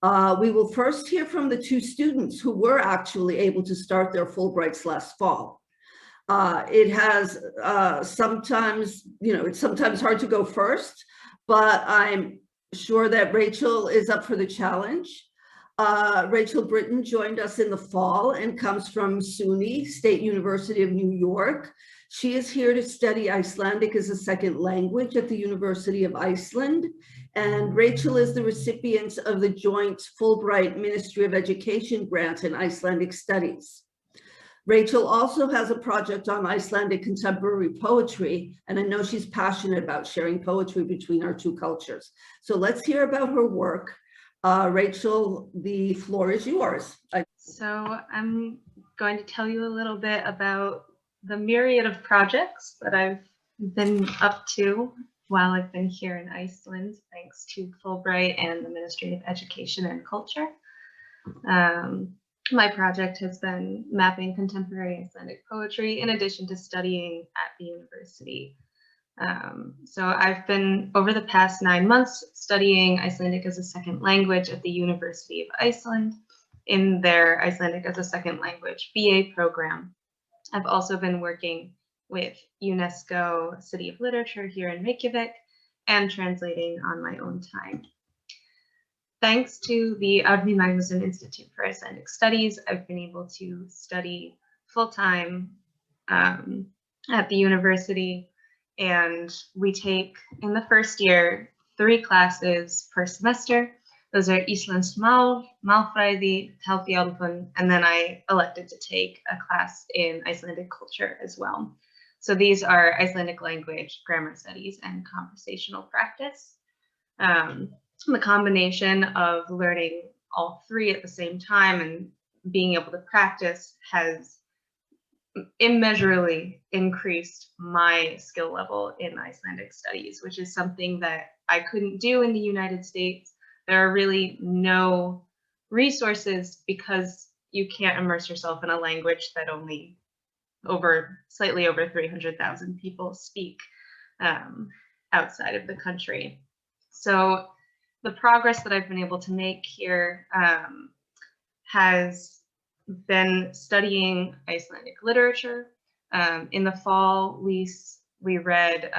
We will first hear from the two students who were actually able to start their Fulbrights last fall. It has sometimes, it's sometimes hard to go first, but I'm sure that Rachel is up for the challenge. Rachel Britton joined us in the fall and comes from SUNY, State University of New York. She is here to study Icelandic as a second language at the University of Iceland. And Rachel is the recipient of the joint Fulbright Ministry of Education grant in Icelandic Studies. Rachel also has a project on Icelandic contemporary poetry, and I know she's passionate about sharing poetry between our two cultures. So let's hear about her work. Rachel, the floor is yours. So I'm going to tell you a little bit about the myriad of projects that I've been up to while I've been here in Iceland, thanks to Fulbright and the Ministry of Education and Culture. My project has been mapping contemporary Icelandic poetry in addition to studying at the university. So I've been, over the past 9 months, studying Icelandic as a second language at the University of Iceland in their Icelandic as a second language BA program. I've also been working with UNESCO City of Literature here in Reykjavik and translating on my own time. Thanks to the Árni Magnússon Institute for Icelandic Studies, I've been able to study full-time at the university, and we take, in the first year, 3 classes per semester. Those are Íslenskt mál, málfræði, Talfjálfun, and then I elected to take a class in Icelandic culture as well. So these are Icelandic language, grammar studies, and conversational practice. The combination of learning all 3 at the same time and being able to practice has immeasurably increased my skill level in Icelandic studies, which is something that I couldn't do in the United States. There are really no resources because you can't immerse yourself in a language that only slightly over 300,000 people speak outside of the country. So the progress that I've been able to make here has been studying Icelandic literature. In the fall, we read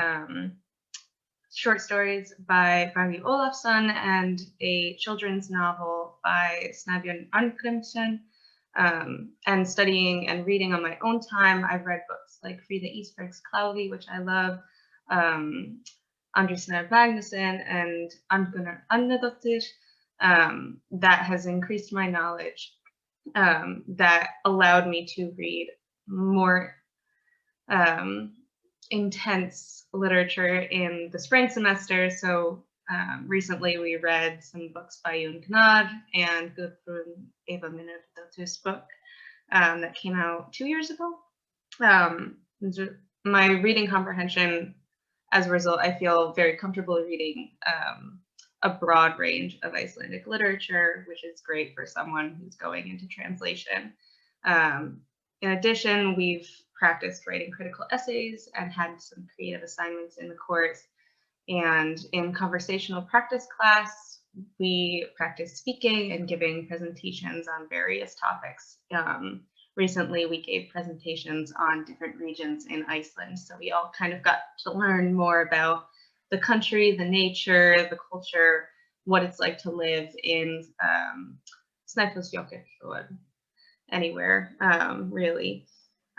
short stories by Bragi Ólafsson and a children's novel by Snæbjörn Arngrímsson. And studying and reading on my own time, I've read books like Frida Ísberg's Cloudy, which I love, Andri Snær Magnússon and Angunnar Annadóttir. That has increased my knowledge, that allowed me to read more intense literature in the spring semester. So recently we read some books by Jón Gnarr and Guðrún Eva Minadóttir's book that came out 2 years ago. My reading comprehension, as a result, I feel very comfortable reading a broad range of Icelandic literature, which is great for someone who's going into translation. In addition, we've practiced writing critical essays and had some creative assignments in the course. And in conversational practice class, we practiced speaking and giving presentations on various topics. Recently, we gave presentations on different regions in Iceland. So we all kind of got to learn more about the country, the nature, the culture, what it's like to live in Snæfellsjökull or anywhere, really.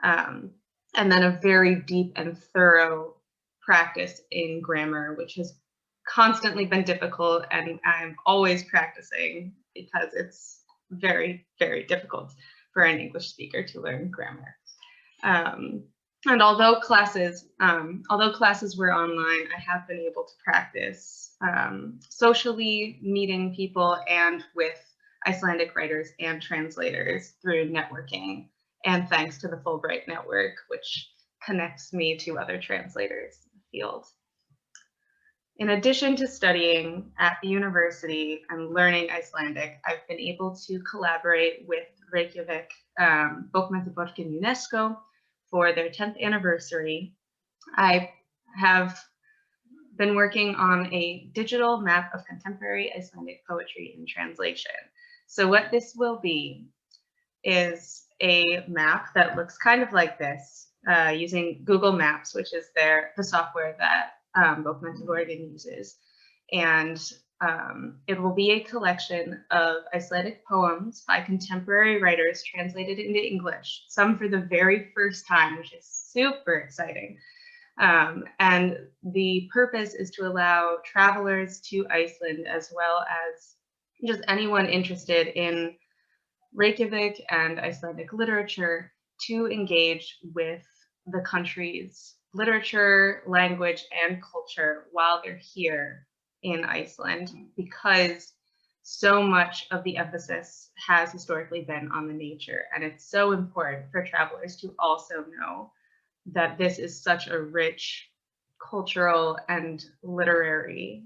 And then a very deep and thorough practice in grammar, which has constantly been difficult, and I'm always practicing because it's very, very difficult for an English speaker to learn grammar. And although classes were online, I have been able to practice socially, meeting people and with Icelandic writers and translators through networking, and thanks to the Fulbright network, which connects me to other translators in the field. In addition to studying at the university and learning Icelandic, I've been able to collaborate with Reykjavik Bókmenntaborgin UNESCO for their 10th anniversary. I have been working on a digital map of contemporary Icelandic poetry in translation. So what this will be is a map that looks kind of like this, using Google Maps, which is the software that Bókmenntaborgin uses. And it will be a collection of Icelandic poems by contemporary writers translated into English, some for the very first time, which is super exciting. And the purpose is to allow travelers to Iceland, as well as just anyone interested in Reykjavik and Icelandic literature, to engage with the country's literature, language, and culture while they're here in Iceland, because so much of the emphasis has historically been on the nature. And it's so important for travelers to also know that this is such a rich cultural and literary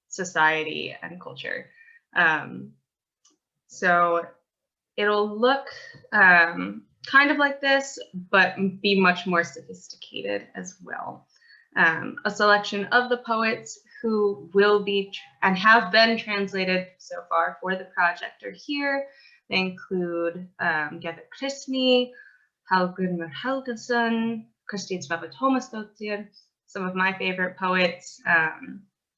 society and culture. So it'll look kind of like this, but be much more sophisticated as well. A selection of the poets who will be and have been translated so far for the project are here. They include Gerður Kristný, Hallgrímur Helgason, Kristín Svava Tómasdóttir, some of my favorite poets.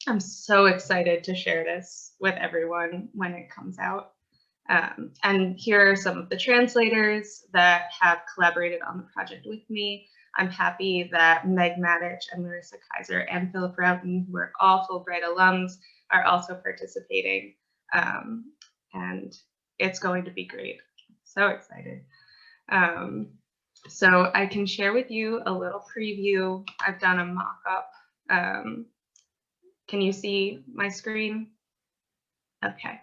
I'm so excited to share this with everyone when it comes out. And here are some of the translators that have collaborated on the project with me. I'm happy that Meg Matic and Larissa Kaiser and Philip Roughton, who are all Fulbright alums, are also participating. And it's going to be great. So excited. So I can share with you a little preview. I've done a mock-up. Can you see my screen? Okay.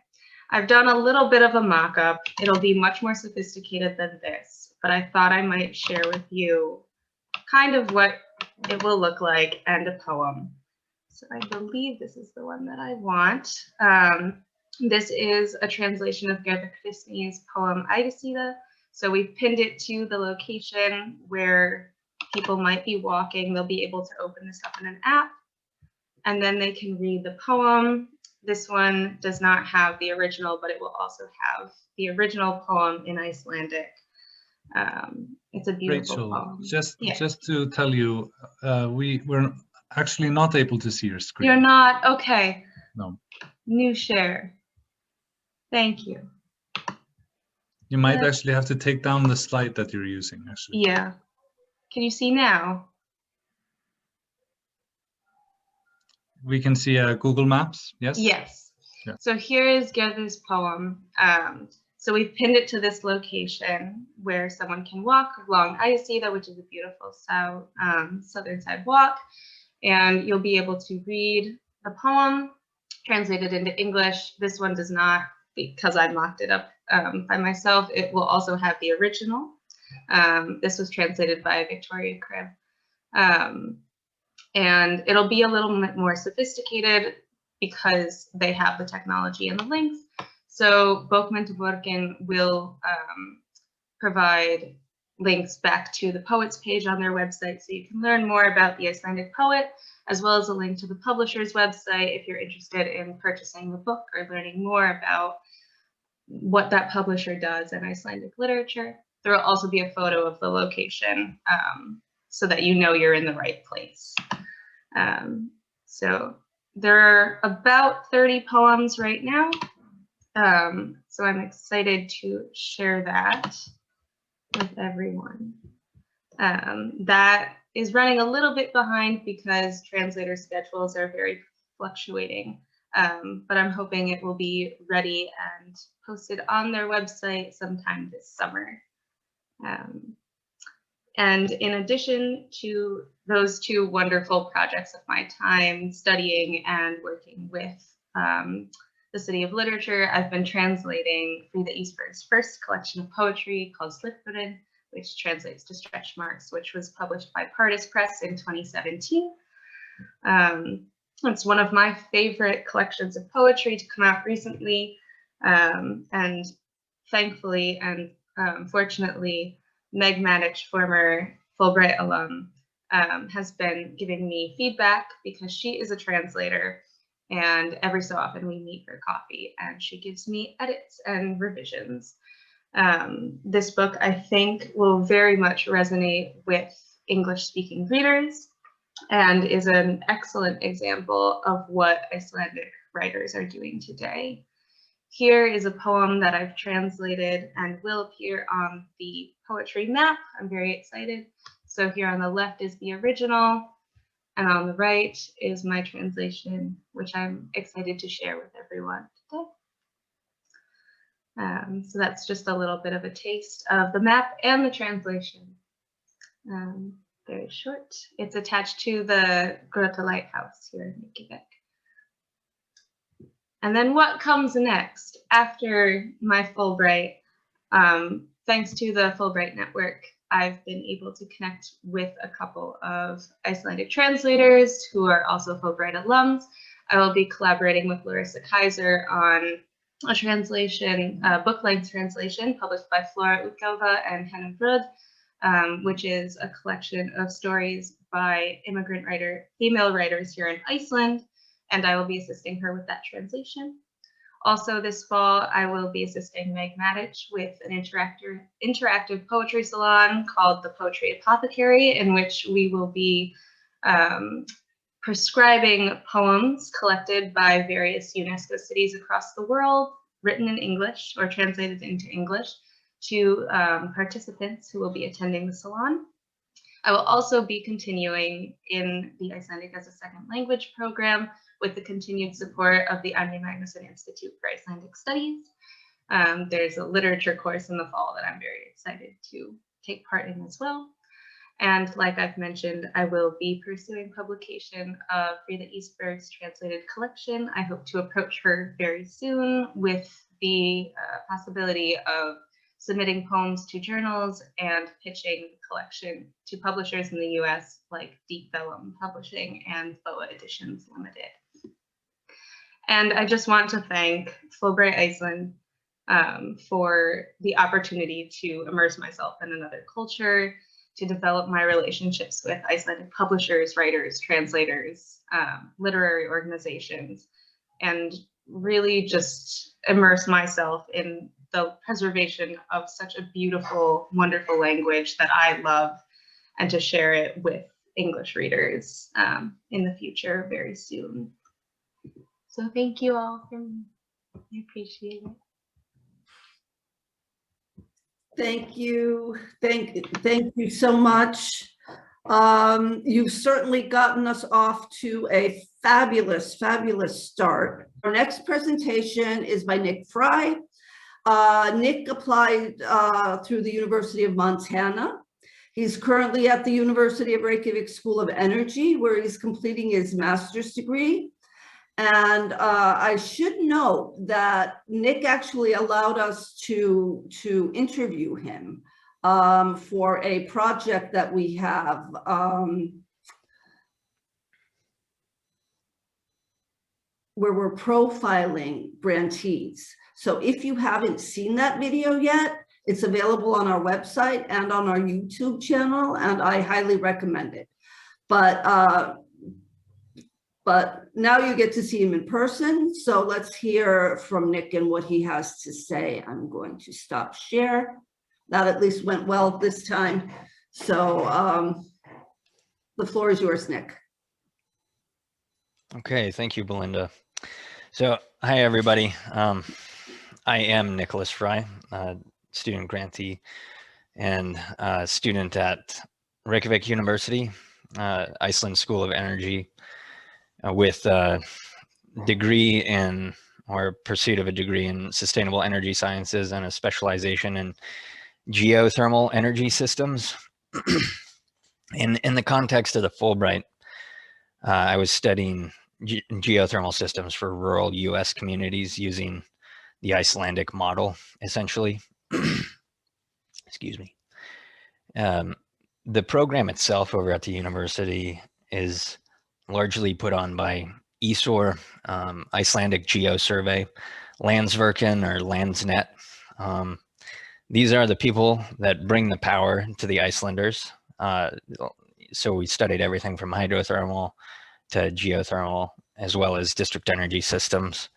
I've done a little bit of a mock-up. It'll be much more sophisticated than this, but I thought I might share with you kind of what it will look like and a poem. So I believe this is the one that I want. This is a translation of Gerður Kristný's poem Ægisíða. So we've pinned it to the location where people might be walking. They'll be able to open this up in an app, and then they can read the poem. This one does not have the original, but it will also have the original poem in Icelandic. It's a beautiful Rachel, poem. just to tell you, we're actually not able to see your screen. You're not? Okay. No. New share. Thank you. You might actually have to take down the slide that you're using, actually. Yeah. Can you see now? We can see Google Maps, yes? Yes. Yeah. So here is Gerður's poem. So we've pinned it to this location where someone can walk along Ægisíða, which is a beautiful southern side walk. And you'll be able to read the poem translated into English. This one does not, because I mocked it up by myself. It will also have the original. This was translated by Victoria Cribb. And it'll be a little bit more sophisticated because they have the technology and the links. So Bókmenntaborgin will provide links back to the poets page on their website, so you can learn more about the Icelandic poet, as well as a link to the publisher's website if you're interested in purchasing the book or learning more about what that publisher does in Icelandic literature. There will also be a photo of the location so that you know you're in the right place. So there are about 30 poems right now. So I'm excited to share that with everyone. That is running a little bit behind because translator schedules are very fluctuating, but I'm hoping it will be ready and posted on their website sometime this summer. And in addition to those two wonderful projects of my time studying and working with the City of Literature, I've been translating Frida Ísberg's first collection of poetry called Slipurinn, which translates to stretch marks, which was published by Partis Press in 2017. It's one of my favorite collections of poetry to come out recently. And thankfully and fortunately, Meg Matic, former Fulbright alum, has been giving me feedback because she is a translator, and every so often we meet for coffee and she gives me edits and revisions. This book, I think, will very much resonate with English-speaking readers and is an excellent example of what Icelandic writers are doing today. Here is a poem that I've translated and will appear on the poetry map. I'm very excited. So here on the left is the original, and on the right is my translation, which I'm excited to share with everyone today. So that's just a little bit of a taste of the map and the translation. Very short. It's attached to the Grothe Lighthouse here in Reykjavik. And then what comes next after my Fulbright? Thanks to the Fulbright Network, I've been able to connect with a couple of Icelandic translators who are also Fulbright alums. I will be collaborating with Larissa Kaiser on a translation, book-length translation published by Flora Utgáfa and Henning Brud, which is a collection of stories by immigrant female writers here in Iceland, and I will be assisting her with that translation. Also this fall, I will be assisting Meg Matic with an interactive poetry salon called the Poetry Apothecary, in which we will be prescribing poems collected by various UNESCO cities across the world, written in English or translated into English, to participants who will be attending the salon. I will also be continuing in the Icelandic as a Second Language program with the continued support of the Anja Magnusson Institute for Icelandic Studies. There's a literature course in the fall that I'm very excited to take part in as well. And like I've mentioned, I will be pursuing publication of Frida Eastberg's translated collection. I hope to approach her very soon with the possibility of submitting poems to journals and pitching the collection to publishers in the US like Deep Vellum Publishing and Boa Editions Limited. And I just want to thank Fulbright Iceland for the opportunity to immerse myself in another culture, to develop my relationships with Icelandic publishers, writers, translators, literary organizations, and really just immerse myself in the preservation of such a beautiful, wonderful language that I love, and to share it with English readers in the future very soon. So thank you all for me. I appreciate it. Thank you. Thank you so much. You've certainly gotten us off to a fabulous, fabulous start. Our next presentation is by Nick Fry. Nick applied through the University of Montana. He's currently at the University of Reykjavik School of Energy, where he's completing his master's degree. And I should note that Nick actually allowed us to interview him for a project that we have. Where we're profiling grantees. So if you haven't seen that video yet, it's available on our website and on our YouTube channel, and I highly recommend it. But now you get to see him in person. So let's hear from Nick and what he has to say. I'm going to stop share. That at least went well this time. So the floor is yours, Nick. Okay, thank you, Belinda. So, hi everybody. I am Nicholas Fry, student grantee and student at Reykjavik University, Iceland School of Energy, with a degree in, or pursuit of a degree in sustainable energy sciences and a specialization in geothermal energy systems. In the context of the Fulbright, I was studying geothermal systems for rural US communities using the Icelandic model, essentially. Excuse me. The program itself over at the university is largely put on by ISOR, Icelandic Geosurvey, Landsverken or Landsnet. These are the people that bring the power to the Icelanders. So we studied everything from hydrothermal to geothermal, as well as district energy systems.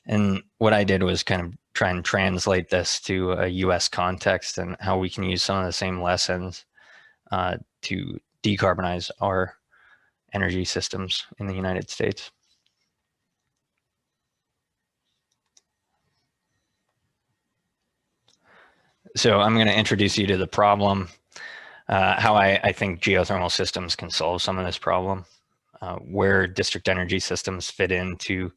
And what I did was kind of try and translate this to a US context and how we can use some of the same lessons to decarbonize our energy systems in the United States. So I'm going to introduce you to the problem, how I think geothermal systems can solve some of this problem, where district energy systems fit into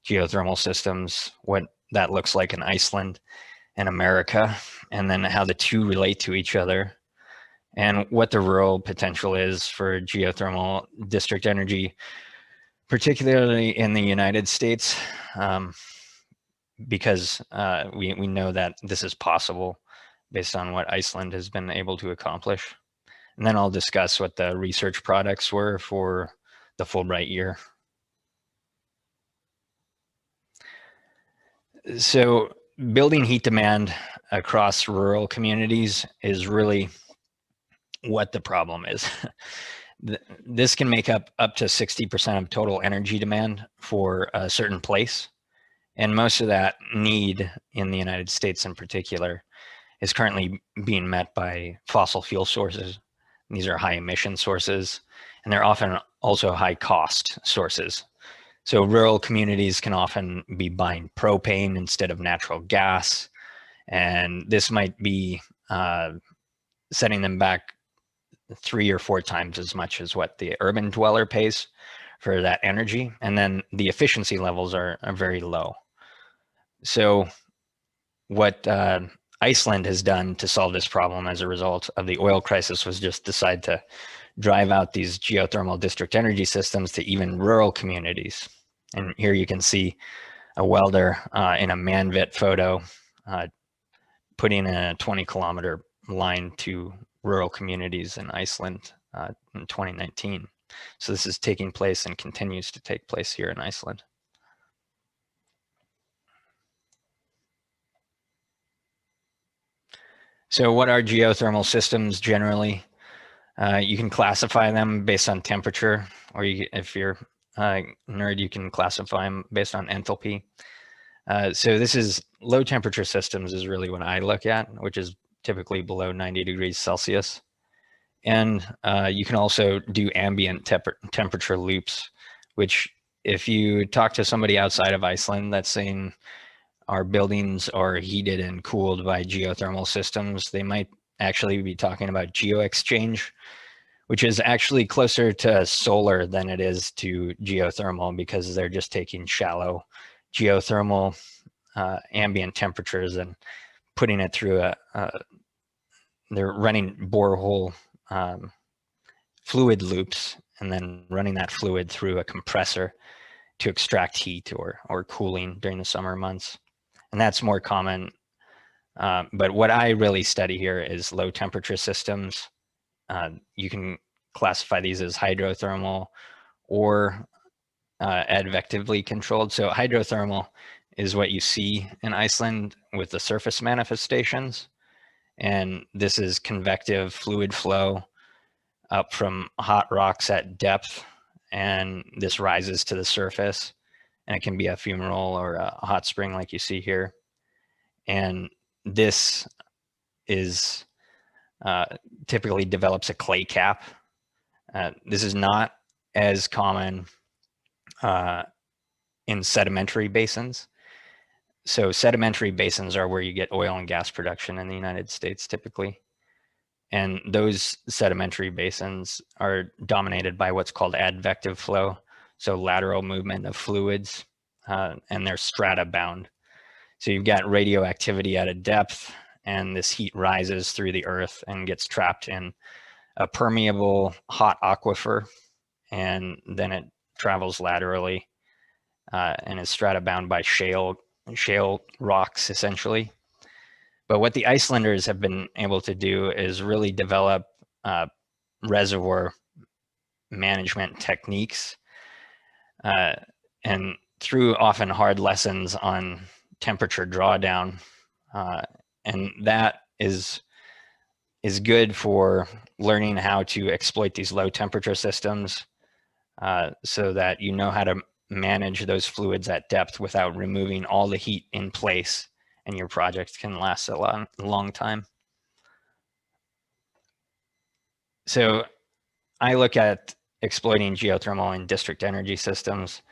geothermal systems, what that looks like in Iceland and America, and then how the two relate to each other, and what the rural potential is for geothermal district energy, particularly in the United States, because we know that this is possible based on what Iceland has been able to accomplish. And then I'll discuss what the research products were for the Fulbright year. So building heat demand across rural communities is really what the problem is. This can make up to 60% of total energy demand for a certain place. And most of that need in the United States in particular is currently being met by fossil fuel sources. These are high emission sources, and they're often also high cost sources. So rural communities can often be buying propane instead of natural gas, and this might be setting them back 3 or 4 times as much as what the urban dweller pays for that energy. And then the efficiency levels are very low. So what Iceland has done to solve this problem as a result of the oil crisis was just decide to drive out these geothermal district energy systems to even rural communities. And here you can see a welder in a Manvit photo putting a 20-kilometer line to rural communities in Iceland in 2019. So this is taking place and continues to take place here in Iceland. So what are geothermal systems generally? You can classify them based on temperature, or if you're a nerd, you can classify them based on enthalpy. So this is low temperature systems is really what I look at, which is typically below 90 degrees Celsius. And you can also do ambient temperature loops, which if you talk to somebody outside of Iceland that's saying our buildings are heated and cooled by geothermal systems, they might actually be talking about geo-exchange, which is actually closer to solar than it is to geothermal, because they're just taking shallow geothermal ambient temperatures and putting it through they're running borehole fluid loops and then running that fluid through a compressor to extract heat or cooling during the summer months. And that's more common. But what I really study here is low temperature systems. You can classify these as hydrothermal or advectively controlled. So hydrothermal is what you see in Iceland with the surface manifestations. And this is convective fluid flow up from hot rocks at depth. And this rises to the surface. And it can be a fumarole or a hot spring like you see here. And this is typically develops a clay cap. This is not as common in sedimentary basins. So sedimentary basins are where you get oil and gas production in the United States typically. And those sedimentary basins are dominated by what's called advective flow, so lateral movement of fluids, and they're strata bound. So you've got radioactivity at a depth, and this heat rises through the earth and gets trapped in a permeable hot aquifer, and then it travels laterally and is strata bound by shale rocks essentially. But what the Icelanders have been able to do is really develop reservoir management techniques, and through often hard lessons on temperature drawdown, and that is good for learning how to exploit these low temperature systems so that you know how to manage those fluids at depth without removing all the heat in place, and your project can last a long time. So I look at exploiting geothermal in district energy systems.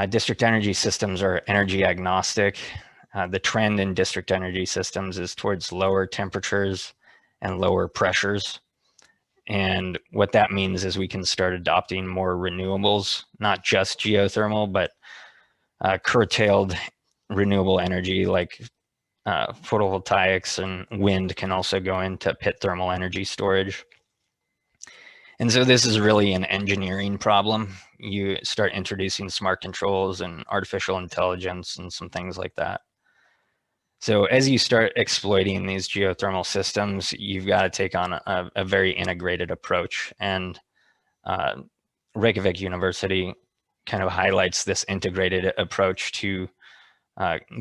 District energy systems are energy agnostic. The trend in district energy systems is towards lower temperatures and lower pressures. And what that means is we can start adopting more renewables, not just geothermal, but curtailed renewable energy like photovoltaics and wind can also go into pit thermal energy storage. And so this is really an engineering problem. You start introducing smart controls and artificial intelligence and some things like that. So as you start exploiting these geothermal systems, you've got to take on a very integrated approach. And Reykjavik University kind of highlights this integrated approach to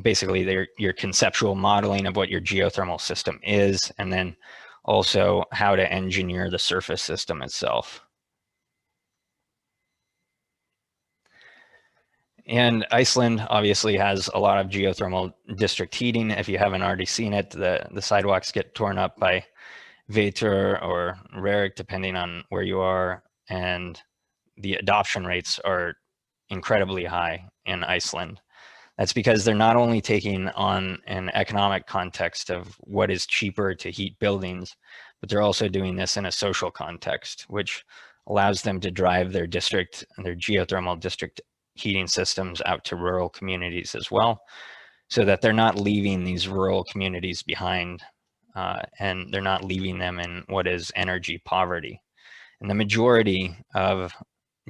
basically your conceptual modeling of what your geothermal system is, and then also how to engineer the surface system itself. And Iceland obviously has a lot of geothermal district heating. If you haven't already seen it, the sidewalks get torn up by Veitur or Rarik, depending on where you are. And the adoption rates are incredibly high in Iceland. That's because they're not only taking on an economic context of what is cheaper to heat buildings, but they're also doing this in a social context, which allows them to drive their district and their geothermal district heating systems out to rural communities as well, so that they're not leaving these rural communities behind, and they're not leaving them in what is energy poverty. And the majority of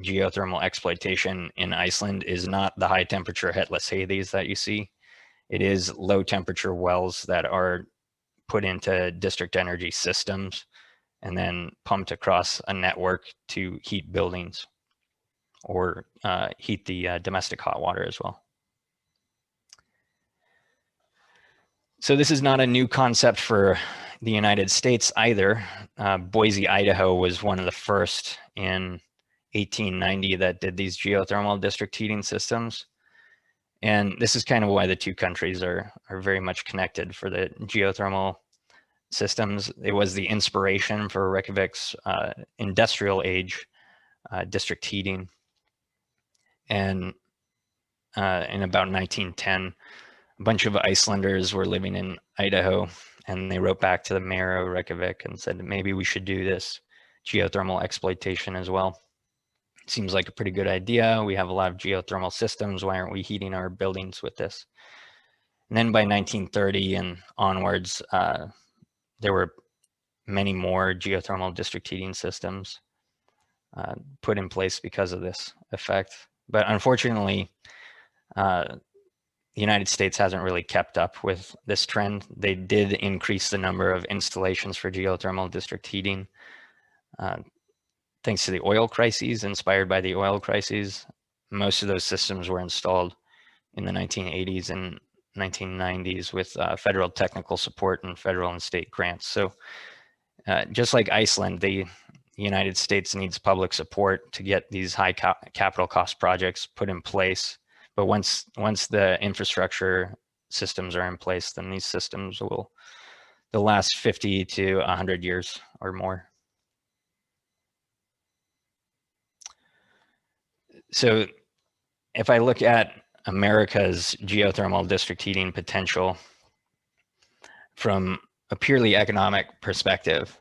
geothermal exploitation in Iceland is not the high temperature Hetless Hades that you see. It is low temperature wells that are put into district energy systems and then pumped across a network to heat buildings or heat the domestic hot water as well. So this is not a new concept for the United States either. Boise, Idaho was one of the first in 1890 that did these geothermal district heating systems. And this is kind of why the two countries are very much connected for the geothermal systems. It was the inspiration for Reykjavik's industrial age district heating. And in about 1910, a bunch of Icelanders were living in Idaho, and they wrote back to the mayor of Reykjavik and said, maybe we should do this geothermal exploitation as well. Seems like a pretty good idea. We have a lot of geothermal systems. Why aren't we heating our buildings with this? And then by 1930 and onwards, there were many more geothermal district heating systems put in place because of this effect. But unfortunately, the United States hasn't really kept up with this trend. They did increase the number of installations for geothermal district heating thanks to the oil crises, inspired by the oil crises. Most of those systems were installed in the 1980s and 1990s with federal technical support and federal and state grants. So just like Iceland, the United States needs public support to get these high capital cost projects put in place. But once the infrastructure systems are in place, then these systems they'll last 50 to 100 years or more. So if I look at America's geothermal district heating potential from a purely economic perspective,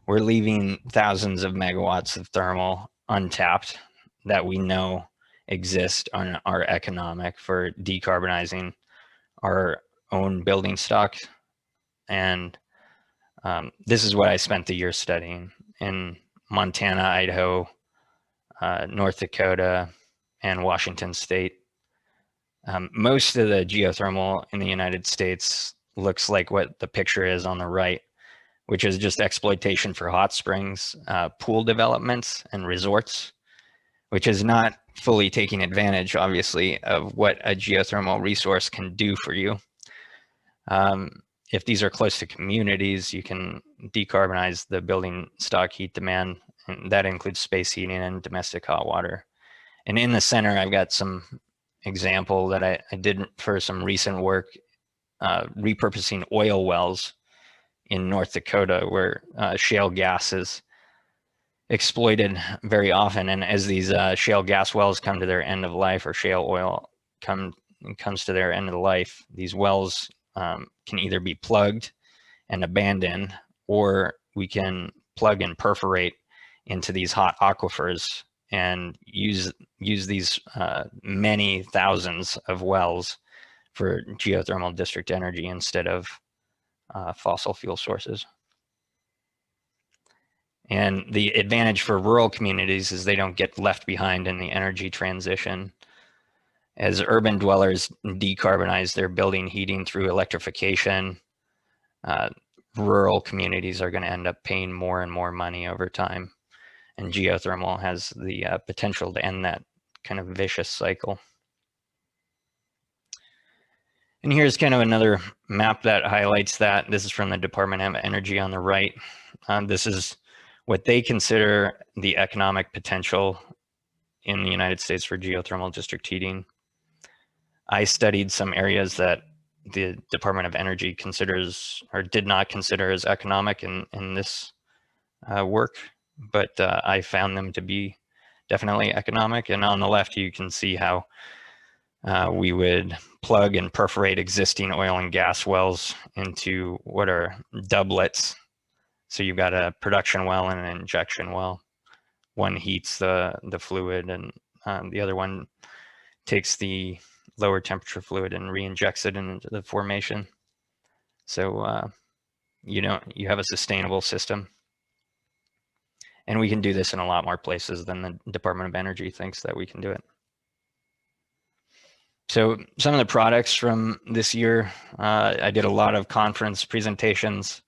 we're leaving thousands of megawatts of thermal untapped that we know exist and are economic for decarbonizing our own building stock. And this is what I spent the year studying in Montana, Idaho, North Dakota, and Washington State. Most of the geothermal in the United States looks like what the picture is on the right, which is just exploitation for hot springs, pool developments, and resorts, which is not fully taking advantage, obviously, of what a geothermal resource can do for you. if these are close to communities, you can decarbonize the building stock heat demand, and that includes space heating and domestic hot water. And in the center, I've got some example that I did for some recent work, repurposing oil wells in North Dakota, where shale gas is exploited very often. And as these shale gas wells come to their end of life, or shale oil comes to their end of life, these wells can either be plugged and abandoned, or we can plug and perforate into these hot aquifers and use these many thousands of wells for geothermal district energy instead of fossil fuel sources. And the advantage for rural communities is they don't get left behind in the energy transition. As urban dwellers decarbonize their building heating through electrification, rural communities are going to end up paying more and more money over time. And geothermal has the potential to end that kind of vicious cycle. And here's kind of another map that highlights that. This is from the Department of Energy on the right. This is what they consider the economic potential in the United States for geothermal district heating. I studied some areas that the Department of Energy considers or did not consider as economic in this work, but I found them to be definitely economic. And on the left, you can see how we would plug and perforate existing oil and gas wells into what are doublets. So you've got a production well and an injection well. One heats the fluid, and the other one takes the lower temperature fluid and re-injects it into the formation. So you have a sustainable system. And we can do this in a lot more places than the Department of Energy thinks that we can do it. So some of the products from this year, I did a lot of conference presentations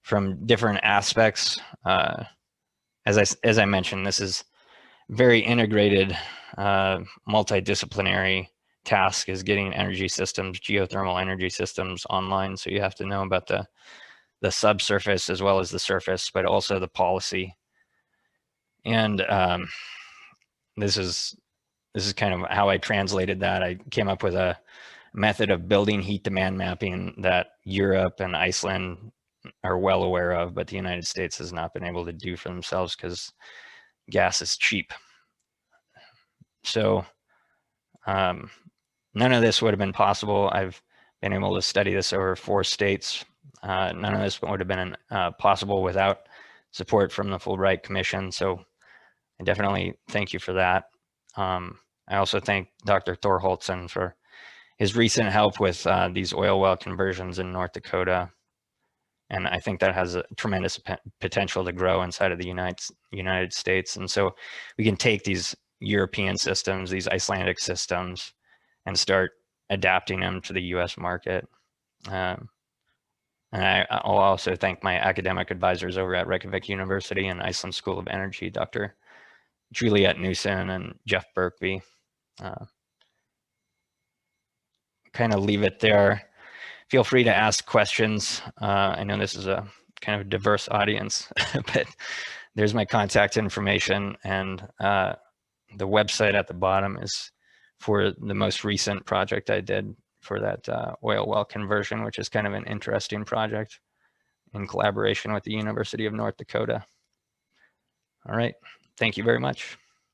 from different aspects. As I mentioned, this is very integrated, multidisciplinary task is getting energy systems, geothermal energy systems online. So you have to know about the subsurface as well as the surface, but also the policy. And this is kind of how I translated that. I came up with a method of building heat demand mapping that Europe and Iceland are well aware of, but the United States has not been able to do for themselves because gas is cheap. So none of this would have been possible. I've been able to study this over 4 states. None of this would have been possible without support from the Fulbright Commission. So I definitely thank you for that. I also thank Dr. Thorholtzen for his recent help with these oil well conversions in North Dakota. And I think that has a tremendous potential to grow inside of the United States. And so we can take these European systems, these Icelandic systems, and start adapting them to the US market. And I'll also thank my academic advisors over at Reykjavik University and Iceland School of Energy, Dr. Juliet Newson and Jeff Berkby. Kind of leave it there. Feel free to ask questions. I know this is a kind of diverse audience, but there's my contact information, and the website at the bottom is for the most recent project I did for that oil well conversion, which is kind of an interesting project in collaboration with the University of North Dakota. All right, thank you very much.